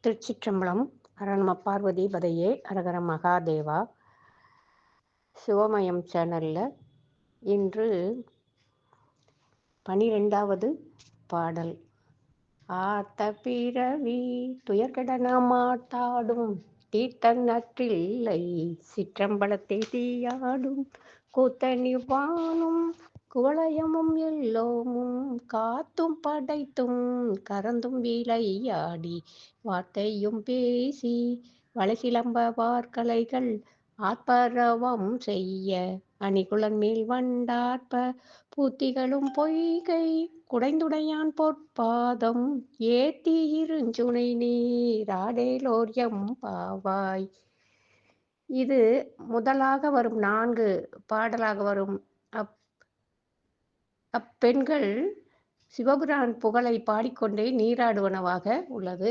திருச்சிற்றம்பலம். அரணம பார்வதி பதையே அரகர மகாதேவா. சிவமயம் சேனல்ல இன்று 12வது பாடல். ஆத்த பிறவி துயர்கடன மாட்டாடும் தீர்த்தன் நற்றில்லை சிற்றம்பலத்தை தீயாடும் கூத்தனிவானும் குவளையமும் எல்லோமும் காத்தும் படைத்தும் கறந்தும் விளையாடி வார்த்தையும் பேசி வளைசிலம்ப வார்கலைகள் ஆர்ப்பரவம் செய்ய அணிகுலன் மேல் வண்டார்ப்ப பூத்திகளும் பொய்கை குடைந்துடையான் பொற்பாதம் ஏத்தி இருஞ்சுனை நீராடேலோர் எம்பாவாய். இது முதலாக வரும் 4 பாடலாக வரும். அப்பெண்கள் சிவபுரான் புகழை பாடிக்கொண்டே நீராடுவனவாக உள்ளது.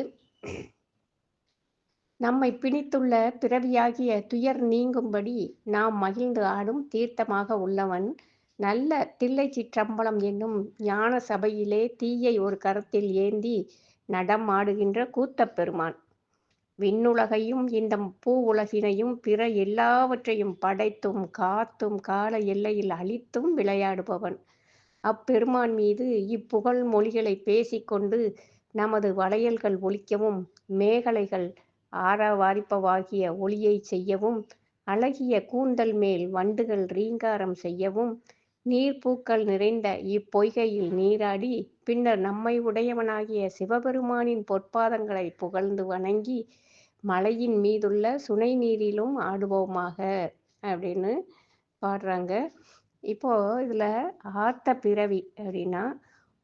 நம்மை பிணித்துள்ள பிறவியாகிய துயர் நீங்கும்படி நாம் மகிழ்ந்து ஆடும் தீர்த்தமாக உள்ளவன் நல்ல தில்லை சிற்றம்பலம் என்னும் ஞான சபையிலே தீயை ஒரு கரத்தில் ஏந்தி நடம் ஆடுகின்ற கூத்தப் பெருமான். விண்ணுலகையும் இந்த பூ உலகினையும் பிற எல்லாவற்றையும் படைத்தும் காத்தும் கால எல்லையில் அழித்தும் விளையாடுபவன். அப்பெருமான் மீது இப்புகழ் மொழிகளை பேசிக்கொண்டு நமது வளையல்கள் ஒலிக்கவும் மேகலைகள் ஆரவாரிப்பவாகிய ஒளியை செய்யவும் அழகிய கூந்தல் மேல் வண்டுகள் ரீங்காரம் செய்யவும் நீர்ப்பூக்கள் நிறைந்த இப்பொய்கையில் நீராடி பின்னர் நம்மை உடையவனாகிய சிவபெருமானின் பொற்பாதங்களை புகழ்ந்து வணங்கி மலையின் மீதுள்ள சுனை நீரிலும் ஆடுவோமாக அப்படின்னு பாடுறாங்க. இப்போ இதுல ஆர்த்த பிறவி அப்படின்னா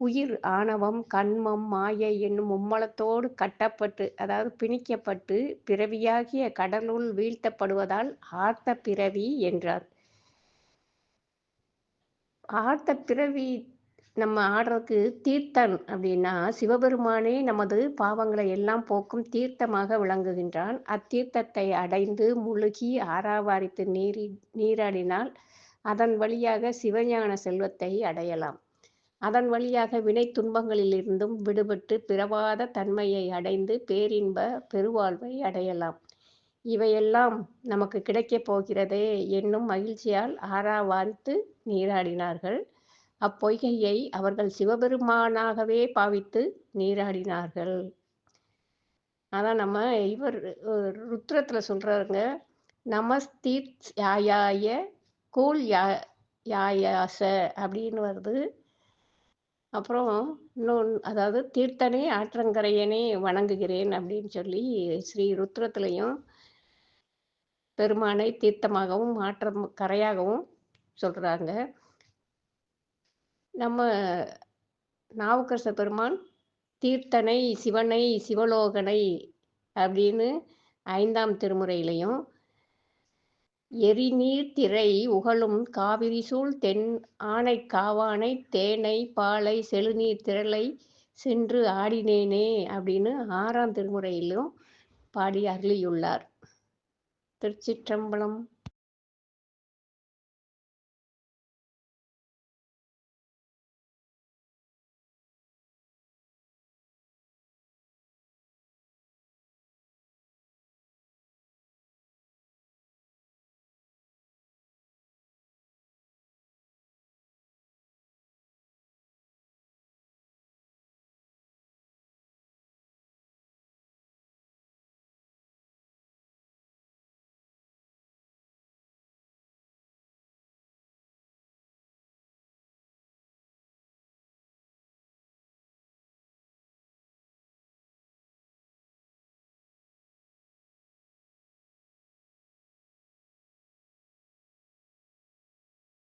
உயிர் ஆணவம் கண்மம் மாயை என்னும் மும்மலத்தோடு கட்டப்பட்டு, அதாவது பிணிக்கப்பட்டு பிறவியாகிய கடலுள் வீழ்த்தப்படுவதால் ஆர்த்த பிறவி என்றார். ஆர்த்த பிறவி நம்ம ஆடுறதுக்கு தீர்த்தன் அப்படின்னா சிவபெருமானே நமது பாவங்களை எல்லாம் போக்கும் தீர்த்தமாக விளங்குகின்றான். அத்தீர்த்தத்தை அடைந்து முழுகி ஆராவாரித்து நீராடினால் அதன் வழியாக சிவஞான செல்வத்தை அடையலாம். அதன் வழியாக வினை துன்பங்களிலிருந்தும் விடுபட்டு பிறவாத தன்மையை அடைந்து பேரின்ப பெருவாழ்வை அடையலாம். இவையெல்லாம் நமக்கு கிடைக்கப் போகிறதே என்னும் மகிழ்ச்சியால் ஆராவாரித்து நீராடினார்கள். அப்பொய்கையை அவர்கள் சிவபெருமானாகவே பாவித்து நீராடினார்கள். அதான் நம்ம இவர் ருத்ரத்துல சொல்றாருங்க, நமஸ்தீர்யாய கூல் யாயாச அப்படின்னு வருது. அப்புறம் இன்னொன்று, அதாவது தீர்த்தனே ஆற்றங்கரையனே வணங்குகிறேன் அப்படின்னு சொல்லி ஸ்ரீ ருத்ரத்திலையும் பெருமானை தீர்த்தமாகவும் கரையாகவும் சொல்றாங்க. நம்ம நாவுக்கரச பெருமான் தீர்த்தனை சிவனை சிவலோகனை அப்படின்னு 5ஆம் திருமுறையிலையும் எரிநீர் திரை உகழும் காவிரி சூழ் தென் ஆனை காவானை தேனை பாலை செழுநீர் திரளை சென்று ஆடினேனே அப்படின்னு 6ஆம் திருமுறையிலும் பாடி அருளியுள்ளார். திருச்சிற்றம்பலம்.